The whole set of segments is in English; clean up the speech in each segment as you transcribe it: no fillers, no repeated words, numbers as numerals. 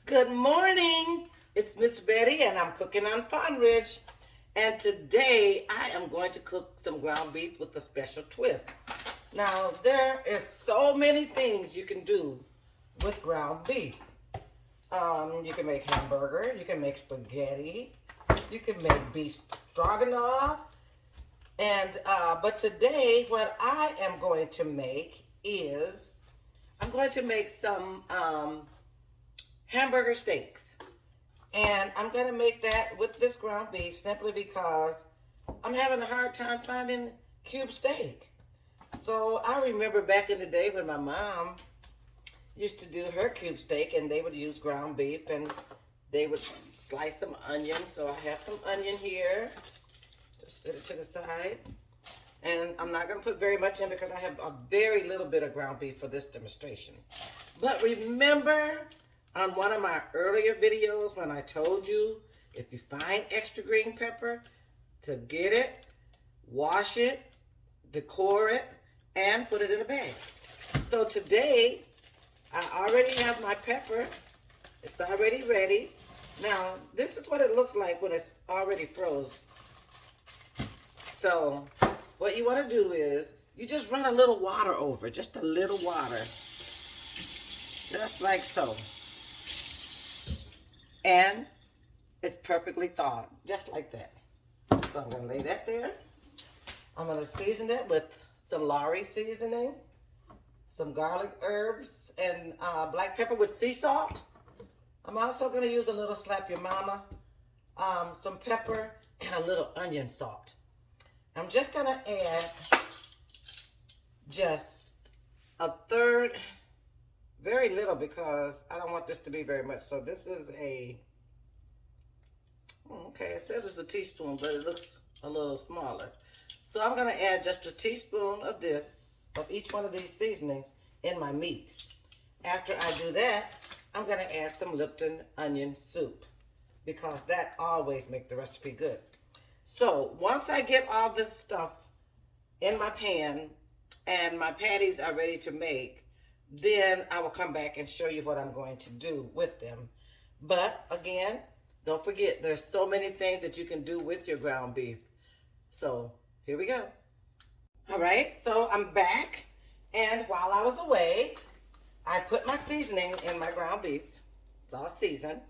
Good morning. It's Miss Betty, and I'm cooking on Pond Ridge. And today I am going to cook some ground beef with a special twist. Now, there is so many things you can do with ground beef. You can make hamburger, you can make spaghetti, you can make beef stroganoff, and but today what I am going to make is I'm going to make some hamburger steaks. And I'm going to make that with this ground beef simply because I'm having a hard time finding cube steak. So I remember back in the day when my mom used to do her cube steak and they would use ground beef and they would slice some onion. So I have some onion here. Just set it to the side. And I'm not going to put very much in because I have a very little bit of ground beef for this demonstration. But remember on one of my earlier videos when I told you if you find extra green pepper, to get it, wash it, decor it, and put it in a bag. So today, I already have my pepper. It's already ready. Now, this is what it looks like when it's already froze. So, what you want to do is, you just run a little water over it, just a little water. Just like so. And it's perfectly thawed, just like that. So I'm going to lay that there. I'm going to season it with some Lorry seasoning, some garlic herbs, and black pepper with sea salt. I'm also going to use a little slap your mama, some pepper, and a little onion salt. I'm just going to add just a third, very little because I don't want this to be very much. So this is okay, it says it's a teaspoon, but it looks a little smaller. So I'm going to add just a teaspoon of this, of each one of these seasonings in my meat. After I do that, I'm going to add some Lipton onion soup because that always makes the recipe good. So once I get all this stuff in my pan and my patties are ready to make, then I will come back and show you what I'm going to do with them. But again, don't forget, there's so many things that you can do with your ground beef. So here we go. All right, so I'm back. And while I was away, I put my seasoning in my ground beef. It's all seasoned.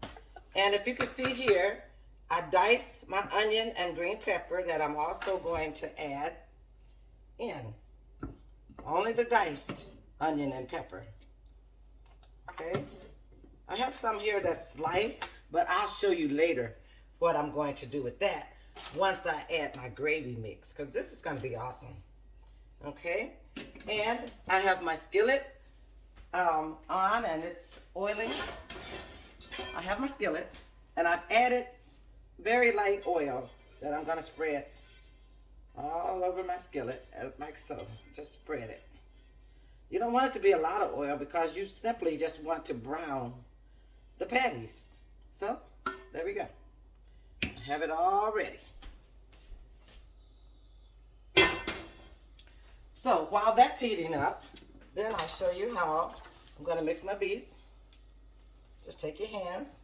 And if you can see here, I diced my onion and green pepper that I'm also going to add in. Only the diced onion and pepper. Okay? I have some here that's sliced, but I'll show you later what I'm going to do with that once I add my gravy mix, because this is going to be awesome. Okay? And I have my skillet on, and it's oiling. I have my skillet, and I've added very light oil that I'm going to spread all over my skillet, like so. Just spread it. You don't want it to be a lot of oil because you simply just want to brown the patties. So, there we go. I have it all ready. So, while that's heating up, then I'll show you how I'm going to mix my beef. Just take your hands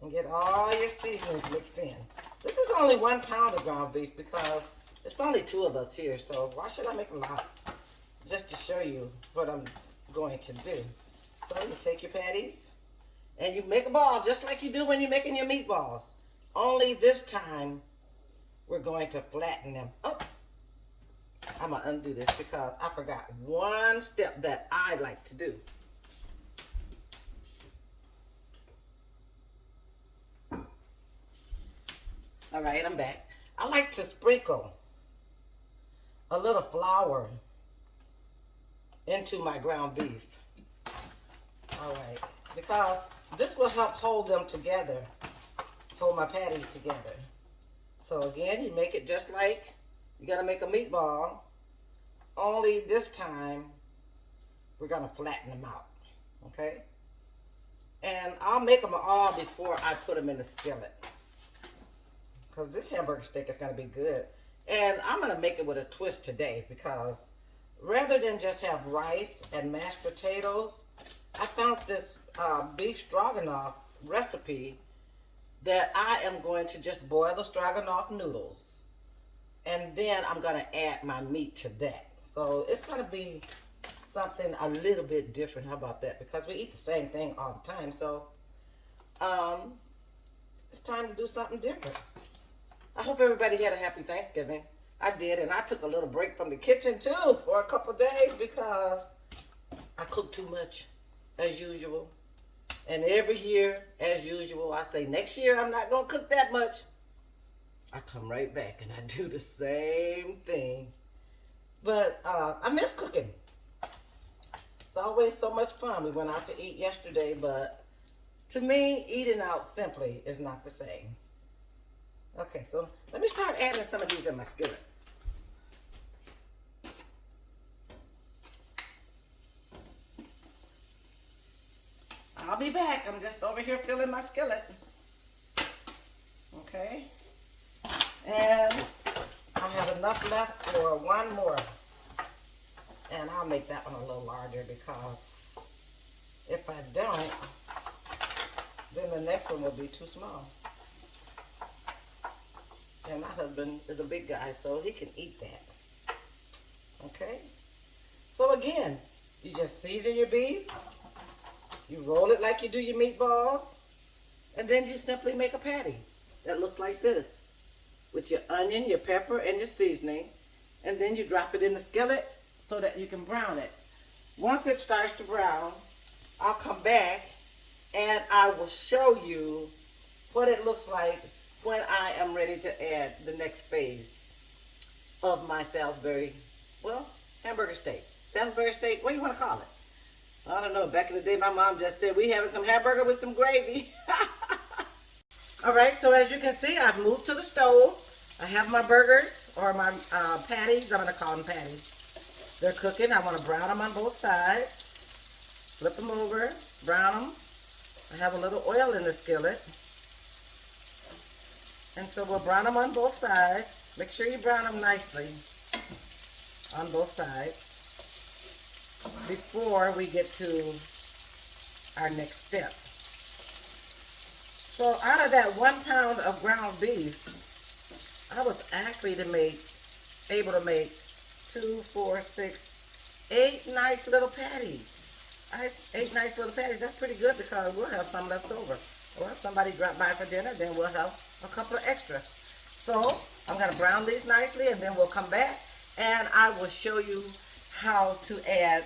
and get all your seasonings mixed in. This is only 1 pound of ground beef because it's only 2 of us here, so why should I make a lot? Just to show you what I'm going to do. So you take your patties and you make a ball just like you do when you're making your meatballs. Only this time we're going to flatten them. Oh, I'm going to undo this because I forgot one step that I like to do. All right, I'm back. I like to sprinkle a little flour into my ground beef. All right, because this will help hold them together, hold my patties together. So again, you make it just like you gotta make a meatball, only this time we're gonna flatten them out, okay? And I'll make them all before I put them in the skillet, because this hamburger steak is gonna be good. And I'm gonna make it with a twist today because rather than just have rice and mashed potatoes, I found this beef stroganoff recipe that I am going to just boil the stroganoff noodles. And then I'm going to add my meat to that. So it's going to be something a little bit different. How about that? Because we eat the same thing all the time. So it's time to do something different. I hope everybody had a happy Thanksgiving. I did, and I took a little break from the kitchen too for a couple days because I cook too much as usual. And every year, as usual, I say, next year I'm not going to cook that much. I come right back and I do the same thing. But I miss cooking. It's always so much fun. We went out to eat yesterday, but to me, eating out simply is not the same. Okay, so let me start adding some of these in my skillet. I'll be back. I'm just over here filling my skillet. Okay. And I have enough left for one more. And I'll make that one a little larger because if I don't, then the next one will be too small. And my husband is a big guy, so he can eat that. Okay? So again, you just season your beef. You roll it like you do your meatballs. And then you simply make a patty that looks like this. With your onion, your pepper, and your seasoning. And then you drop it in the skillet so that you can brown it. Once it starts to brown, I'll come back and I will show you what it looks like when I am ready to add the next phase of my Salisbury, well, hamburger steak. Salisbury steak, what do you want to call it? I don't know. Back in the day, my mom just said, we having some hamburger with some gravy. All right, so as you can see, I've moved to the stove. I have my burgers, or my patties. I'm going to call them patties. They're cooking. I want to brown them on both sides. Flip them over, brown them. I have a little oil in the skillet. And so we'll brown them on both sides. Make sure you brown them nicely on both sides before we get to our next step. So out of that 1 pound of ground beef, I was actually able to make 2, 4, 6, 8 nice little patties. 8 nice little patties. That's pretty good because we'll have some left over. Or if somebody dropped by for dinner, then we'll have a couple of extra. So I'm going to brown these nicely and then we'll come back and I will show you how to add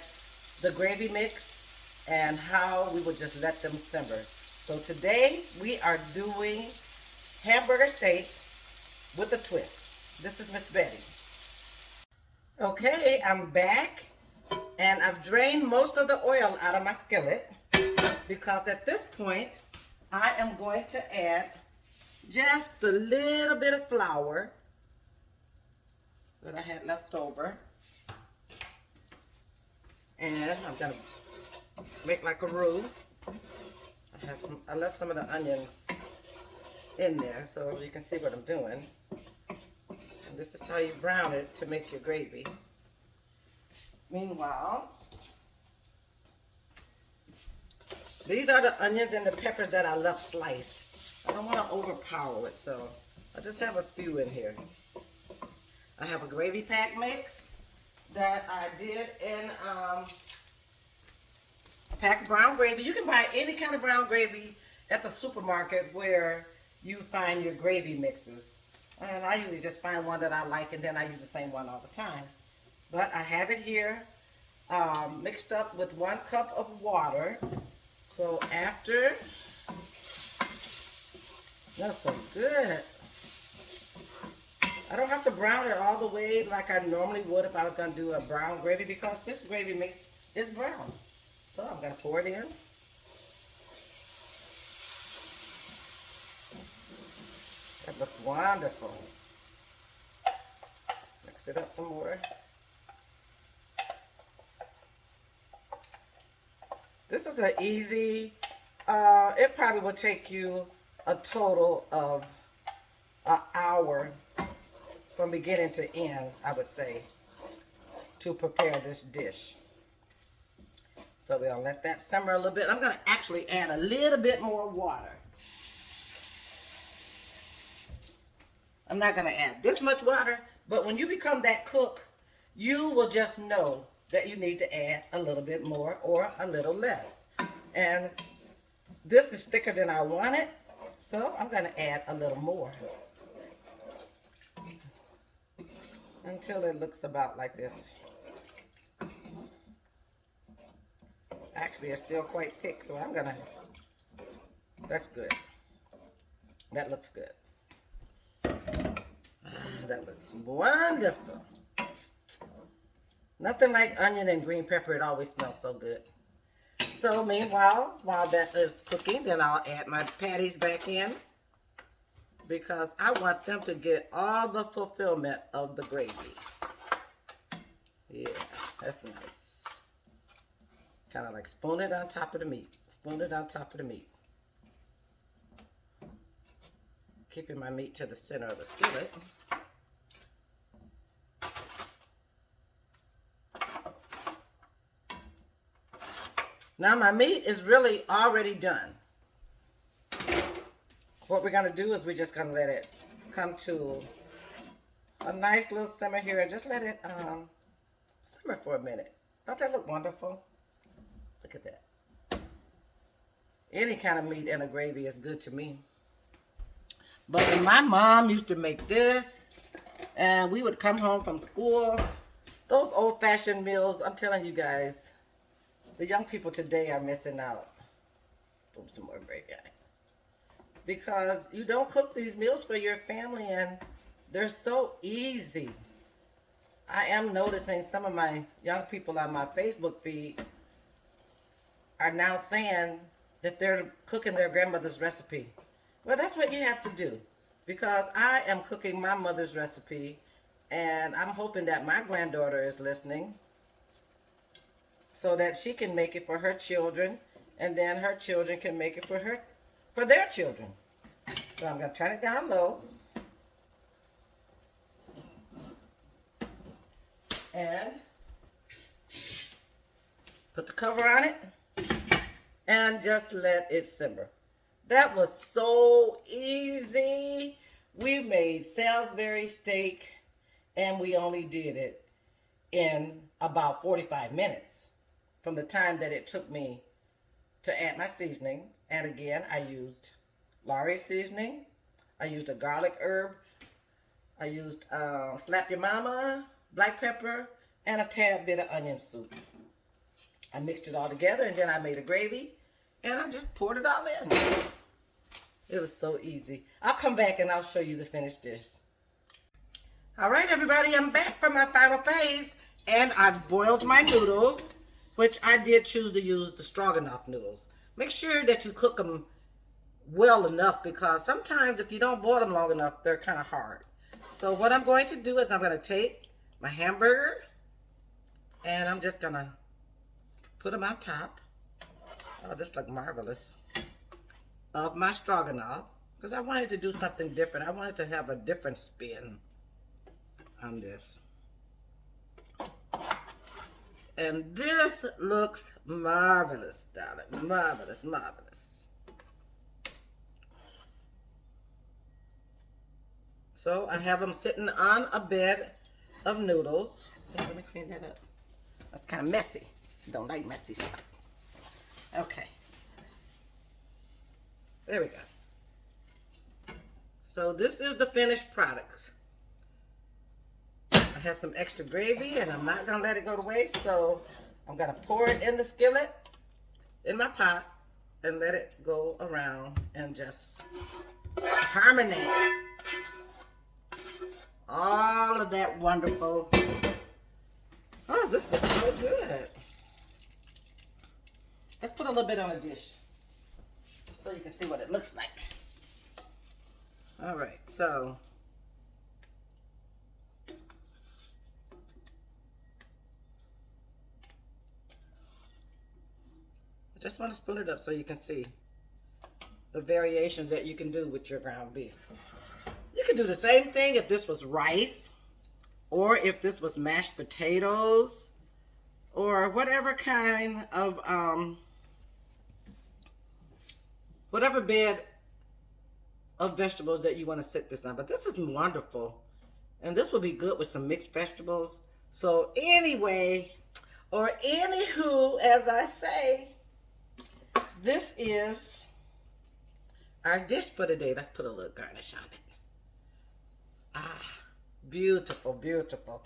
the gravy mix and how we will just let them simmer. So today we are doing hamburger steak with a twist. This is Miss Betty. Okay, I'm back and I've drained most of the oil out of my skillet because at this point I am going to add just a little bit of flour that I had left over. And I'm going to make like a roux. I left some of the onions in there so you can see what I'm doing. And this is how you brown it to make your gravy. Meanwhile, these are the onions and the peppers that I left sliced. I don't want to overpower it, so I just have a few in here. I have a gravy pack mix that I did in pack brown gravy. You can buy any kind of brown gravy at the supermarket where you find your gravy mixes. And I usually just find one that I like and then I use the same one all the time. But I have it here mixed up with 1 cup of water. So after, that's so good. I don't have to brown it all the way like I normally would if I was going to do a brown gravy because this gravy mix is brown. So I'm going to pour it in. That looks wonderful. Mix it up some more. This is an easy, it probably will take you a total of an hour from beginning to end, I would say, to prepare this dish. So we're gonna let that simmer a little bit. I'm gonna actually add a little bit more water. I'm not gonna add this much water, but when you become that cook, you will just know that you need to add a little bit more or a little less. And this is thicker than I want it, so I'm gonna add a little more until it looks about like this. Actually, it's still quite thick, so I'm gonna, that's good. That looks good. That looks wonderful. Nothing like onion and green pepper. It always smells so good. So meanwhile, while that is cooking, then I'll add my patties back in because I want them to get all the fulfillment of the gravy. Yeah, that's nice. Kind of like spoon it on top of the meat. Spoon it on top of the meat. Keeping my meat to the center of the skillet. Now my meat is really already done. What we're gonna do is we're just gonna let it come to a nice little simmer here and just let it simmer for a minute. Don't that look wonderful? Look at that. Any kind of meat in a gravy is good to me. But when my mom used to make this and we would come home from school, those old-fashioned meals, I'm telling you guys, the young people today are missing out. Let's put some more gravy on it. Because you don't cook these meals for your family and they're so easy. I am noticing some of my young people on my Facebook feed are now saying that they're cooking their grandmother's recipe. Well, that's what you have to do. Because I am cooking my mother's recipe and I'm hoping that my granddaughter is listening so that she can make it for her children, and then her children can make it for their children. So I'm going to turn it down low. And put the cover on it and just let it simmer. That was so easy. We made Salisbury steak and we only did it in about 45 minutes. From the time that it took me to add my seasoning. And again, I used Laurie's seasoning. I used a garlic herb. I used Slap Your Mama, black pepper, and a tad bit of onion soup. I mixed it all together and then I made a gravy and I just poured it all in. It was so easy. I'll come back and I'll show you the finished dish. All right, everybody, I'm back for my final phase and I've boiled my noodles, which I did choose to use the stroganoff noodles. Make sure that you cook them well enough because sometimes if you don't boil them long enough, they're kind of hard. So what I'm going to do is I'm going to take my hamburger and I'm just going to put them on top. Oh, this looks marvelous. Of my stroganoff because I wanted to do something different. I wanted to have a different spin on this. And this looks marvelous, darling. Marvelous, marvelous. So I have them sitting on a bed of noodles. Let me clean that up. That's kind of messy. Don't like messy stuff. Okay. There we go. So this is the finished products. I have some extra gravy and I'm not going to let it go to waste, so I'm going to pour it in the skillet, in my pot, and let it go around and just permeate all of that wonderful. Oh, this looks so good. Let's put a little bit on a dish so you can see what it looks like. All right, so I just want to spoon it up so you can see the variations that you can do with your ground beef. You can do the same thing if this was rice or if this was mashed potatoes or whatever kind of whatever bed of vegetables that you want to set this on. But this is wonderful. And this will be good with some mixed vegetables. So anyway, or anywho, as I say, this is our dish for today. Let's put a little garnish on it. Ah, beautiful, beautiful.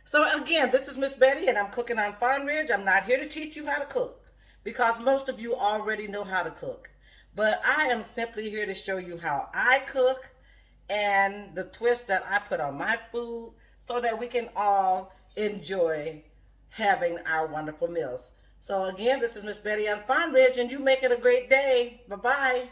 So again, this is Miss Betty, and I'm cooking on Farm Ridge. I'm not here to teach you how to cook because most of you already know how to cook. But I am simply here to show you how I cook and the twist that I put on my food so that we can all enjoy having our wonderful meals. So again, this is Miss Betty on Farm Ridge, and you make it a great day. Bye-bye.